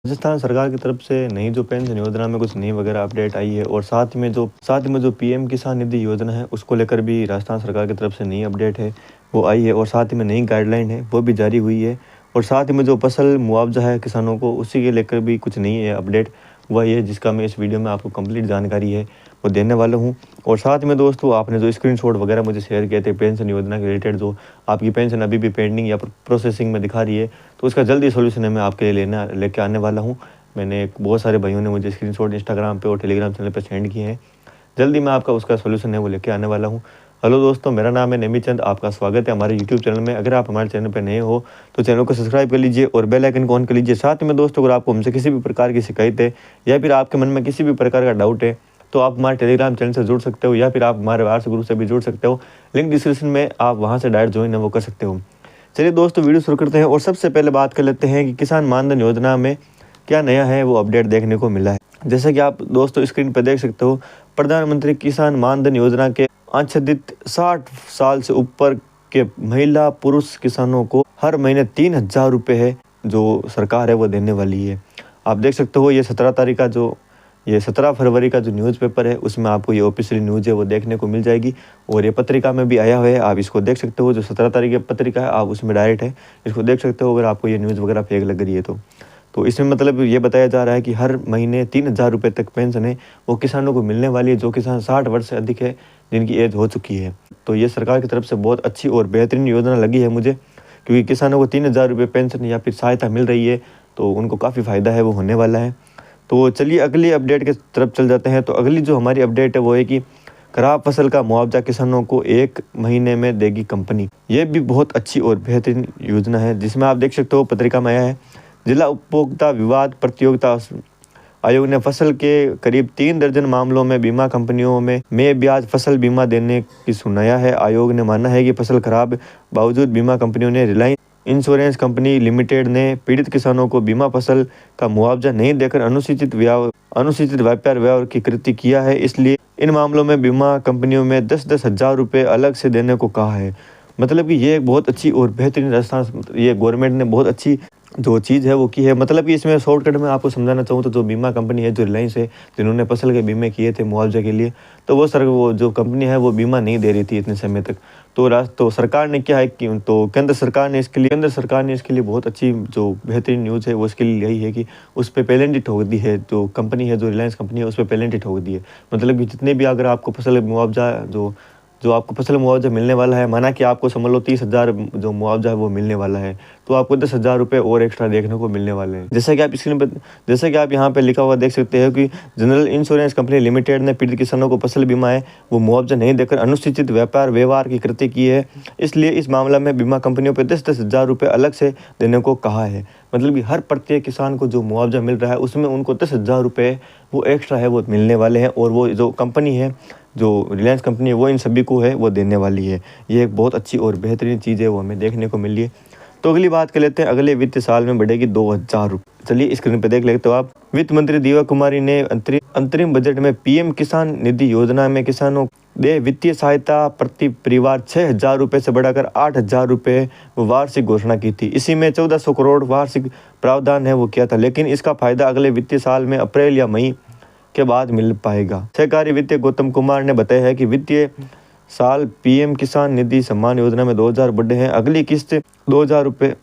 राजस्थान सरकार की तरफ से नई जो पेंशन योजना में कुछ नई वगैरह अपडेट आई है और साथ में जो पीएम किसान निधि योजना है उसको लेकर भी राजस्थान सरकार की तरफ से नई अपडेट है वो आई है और साथ में नई गाइडलाइन है वो भी जारी हुई है। और साथ में जो फसल मुआवजा है किसानों को उसी के लेकर भी कुछ नई है अपडेट वही है जिसका मैं इस वीडियो में आपको कंप्लीट जानकारी है वो देने वाला हूँ। और साथ में दोस्तों आपने जो स्क्रीनशॉट वगैरह मुझे शेयर किए थे पेंशन योजना के रिलेटेड, जो आपकी पेंशन अभी भी पेंडिंग या प्रोसेसिंग में दिखा रही है, तो उसका जल्दी सोल्यूशन है मैं आपके लिए लेके आने वाला हूँ। मैंने बहुत सारे भाइयों ने मुझे स्क्रीनशॉट इंस्टाग्राम पे और टेलीग्राम चैनल पे सेंड किए हैं। जल्दी मैं आपका उसका सोल्यूशन है वो लेके आने वाला हूँ। हेलो दोस्तों, मेरा नाम है नेमी चंद, आपका स्वागत है हमारे यूट्यूब चैनल में। अगर आप हमारे चैनल पर नए हो तो चैनल को सब्सक्राइब कर लीजिए और बेल आइकन को ऑन कर लीजिए। साथ में दोस्तों अगर आपको हमसे किसी भी प्रकार की शिकायत है या फिर आपके मन में किसी भी प्रकार का डाउट है तो आप हमारे टेलीग्राम चैनल से जुड़ सकते हो या फिर आप हमारे व्हाट्सएप ग्रुप से भी जुड़ सकते हो। लिंक डिस्क्रिप्शन में आप वहाँ से डायरेक्ट ज्वाइन है वो कर सकते हो। चलिए दोस्तों वीडियो शुरू करते हैं और सबसे पहले बात कर लेते हैं कि किसान मानधन योजना में क्या नया है वो अपडेट देखने को मिला है। जैसे कि आप दोस्तों स्क्रीन पर देख सकते हो, प्रधानमंत्री किसान मानधन योजना के आच्छादित 60 साल से ऊपर के महिला पुरुष किसानों को हर महीने 3,000 रुपये है जो सरकार है वो देने वाली है। आप देख सकते हो ये 17 फरवरी का जो न्यूज़पेपर है उसमें आपको ये ऑफिशियल न्यूज़ है वो देखने को मिल जाएगी और ये पत्रिका में भी आया हुआ है, आप इसको देख सकते हो। जो 17 तारीख की पत्रिका है आप उसमें डायरेक्ट है इसको देख सकते हो अगर आपको ये न्यूज़ वगैरह फेक लग रही है तो इसमें मतलब ये बताया जा रहा है कि हर महीने 3,000 रुपये तक पेंशन है वो किसानों को मिलने वाली है जो किसान 60 वर्ष से अधिक है, जिनकी एज हो चुकी है। तो ये सरकार की तरफ से बहुत अच्छी और बेहतरीन योजना लगी है मुझे, क्योंकि किसानों को 3,000 रुपये पेंशन या फिर सहायता मिल रही है तो उनको काफ़ी फ़ायदा है वो होने वाला है। तो चलिए अगली अपडेट की तरफ चल जाते हैं। तो अगली जो हमारी अपडेट है वो है कि खराब फसल का मुआवजा किसानों को 1 महीने में देगी कंपनी। ये भी बहुत अच्छी और बेहतरीन योजना है जिसमें आप देख सकते हो पत्रिका में आया है। जिला उपभोक्ता विवाद प्रतियोगिता आयोग ने फसल के करीब 3 दर्जन मामलों में बीमा कंपनियों में ब्याज फसल बीमा देने की सुनाया है। आयोग ने माना है कि फसल खराब बावजूद बीमा कंपनियों ने रिलायंस इंश्योरेंस कंपनी लिमिटेड ने पीड़ित किसानों को बीमा फसल का मुआवजा नहीं देकर अनुचित व्यापार व्यवहार की कृति किया है। इसलिए इन मामलों में बीमा कंपनियों में 10-10 हज़ार रुपये अलग से देने को कहा है। मतलब कि ये एक बहुत अच्छी और बेहतरीन राजस्थान ये गवर्नमेंट ने बहुत अच्छी जो चीज़ है वो की है। मतलब कि इसमें शॉर्टकट में आपको समझाना चाहूँ तो जो बीमा कंपनी है जो रिलायंस है जिन्होंने फसल के बीमे किए थे मुआवजे के लिए, तो वो जो कंपनी है वो बीमा नहीं दे रही थी इतने समय तक। तो सरकार ने क्या है कि तो केंद्र सरकार ने इसके लिए बहुत अच्छी जो बेहतरीन न्यूज़ है वो इसके लिए यही है कि उस पर पेनल्टी ठोक दी है। जो कंपनी है जो रिलायंस कंपनी है उस पर पेनल्टी ठोक दी है। मतलब कि जितने भी अगर आपको फसल मुआवजा जो आपको फसल मुआवजा मिलने वाला है, माना कि आपको समझ लो 30,000 जो मुआवजा है वो मिलने वाला है, तो आपको 10,000 रुपये और एक्स्ट्रा देखने को मिलने वाले हैं। जैसा कि आप यहाँ पे लिखा हुआ देख सकते हैं कि जनरल इंश्योरेंस कंपनी लिमिटेड ने पीड़ित किसानों को फसल बीमा है वो मुआवजा नहीं देकर अनुचित व्यापार व्यवहार की कृति की है। इसलिए इस मामला में बीमा कंपनियों पर 10-10 हज़ार रुपये अलग से देने को कहा है। मतलब कि हर प्रत्येक किसान को जो मुआवजा मिल रहा है उसमें उनको 10,000 रुपये वो एक्स्ट्रा है वो मिलने वाले हैं और वो जो कंपनी है जो रिलायंस कंपनी है वो इन सभी को है वो देने वाली है। ये एक बहुत अच्छी और बेहतरीन चीज़ है वो हमें देखने को मिली है। तो अगली बात कर लेते हैं, अगले वित्त साल में बढ़ेगी 2,000 रुपये। चलिए स्क्रीन पे देख लेते हो आप। वित्त मंत्री दिव्या कुमारी ने अंतरिम बजट में पीएम किसान निधि योजना में किसानों दे वित्तीय सहायता प्रति परिवार 6,000 रुपये से बढ़ाकर 8,000 रुपये वार्षिक घोषणा की थी। इसी में 1,400 करोड़ वार्षिक प्रावधान है वो किया था, लेकिन इसका फायदा अगले वित्तीय साल में अप्रैल या मई के बाद मिल पाएगा। सहकारी वित्त गौतम कुमार ने बताया है कि वित्तीय साल पीएम किसान निधि सम्मान योजना में 2,000 बढ़े हैं। अगली किस्त 2,000 रुपये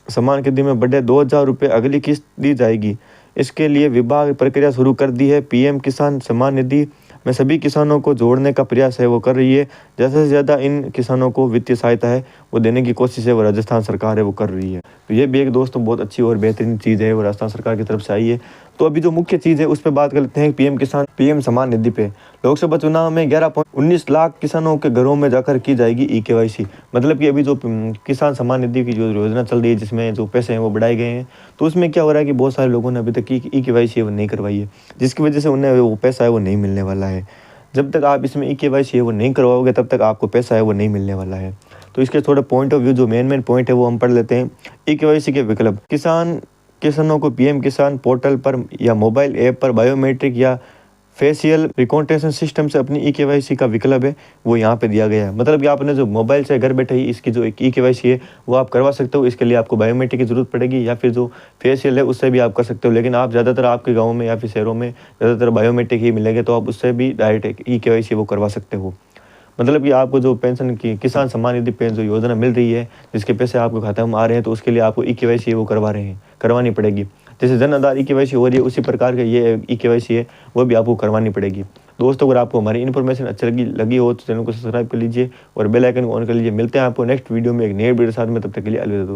सम्मान निधि में बढ़े 2,000 रुपये अगली किस्त दी जाएगी। इसके लिए विभाग प्रक्रिया शुरू कर दी है। पीएम किसान सम्मान निधि में सभी किसानों को जोड़ने का प्रयास है वो कर रही है। ज़्यादा से ज़्यादा इन किसानों को वित्तीय सहायता है वो देने की कोशिश है वो राजस्थान सरकार है वो कर रही है। तो ये भी एक दोस्तों बहुत अच्छी और बेहतरीन चीज़ है वो राजस्थान सरकार की तरफ से आई है। तो अभी जो मुख्य चीज़ है उस पर बात करते हैं पीएम सम्मान निधि पे। लोकसभा चुनाव में 11.19 लाख किसानों के घरों में जाकर की जाएगी eKYC। मतलब कि अभी जो किसान सम्मान निधि की जो योजना चल रही है जिसमें जो पैसे हैं वो बढ़ाए गए हैं, तो उसमें क्या हो रहा है कि बहुत सारे लोगों ने अभी तक eKYC वो नहीं करवाई है, जिसकी वजह से उन्हें वो पैसा है वो नहीं मिलने वाला है। जब तक आप इसमें eKYC है वो नहीं करवाओगे तब तक आपको पैसा है वो नहीं मिलने वाला है। तो इसके थोड़े पॉइंट ऑफ व्यू जो मेन पॉइंट है वो हम पढ़ लेते हैं। eKYC के विकल्प, किसानों को पीएम किसान पोर्टल पर या मोबाइल ऐप पर बायोमेट्रिक या फेशियल रिकॉग्निशन सिस्टम से अपनी ई-केवाईसी का विकल्प है वो यहाँ पे दिया गया है। मतलब कि आपने जो मोबाइल से घर बैठे ही इसकी जो एक ई-केवाईसी है वो आप करवा सकते हो। इसके लिए आपको बायोमेट्रिक की ज़रूरत पड़ेगी या फिर जो फेशियल है उससे भी आप कर सकते हो। लेकिन आप ज़्यादातर आपके गाँव में या फिर शहरों में ज़्यादातर बायोमेट्रिक ही मिलेंगे, तो आप उससे भी डायरेक्ट ई-केवाईसी वो करवा सकते हो। मतलब कि आपको जो पेंशन की किसान सम्मान निधि पेंशन जो योजना मिल रही है, जिसके पैसे आपके खाते में आ रहे हैं, तो उसके लिए आपको ई-केवाईसी वो करवानी पड़ेगी। जैसे जन आधार ई-केवाईसी हो रही है, उसी प्रकार के ये ई-केवाईसी है वो भी आपको करवानी पड़ेगी। दोस्तों, अगर आपको हमारी इन्फॉर्मेशन अच्छी लगी हो तो चैनल को सब्सक्राइब कर लीजिए और बेल आइकन को ऑन कर लीजिए। मिलते हैं आपको नेक्स्ट वीडियो में एक नए वीडियो के साथ में, तब तक के लिए अलविदा।